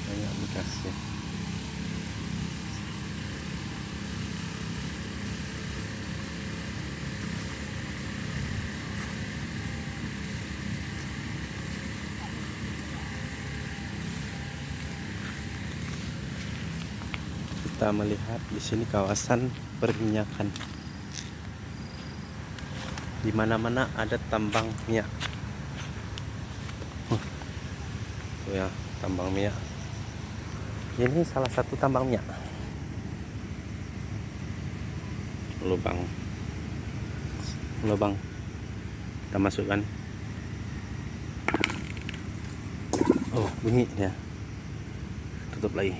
Banyak bekasnya. Kita melihat di sini kawasan perminyakan. Di mana-mana ada tambang minyak. Tuh ya, tambang minyak. Ini salah satu tambang minyak. Lubang. Kita masukkan. Oh, bunyi dia. Tutup lagi.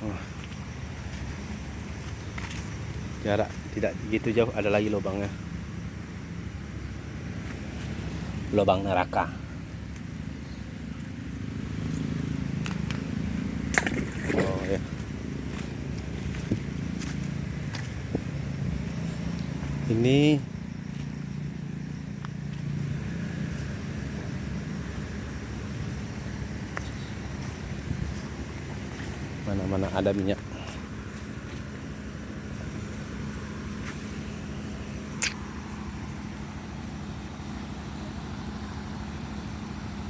Oh. Jarak tidak begitu jauh, ada lagi lubangnya. Lubang neraka. Oh ya. Ini mana-mana ada minyak.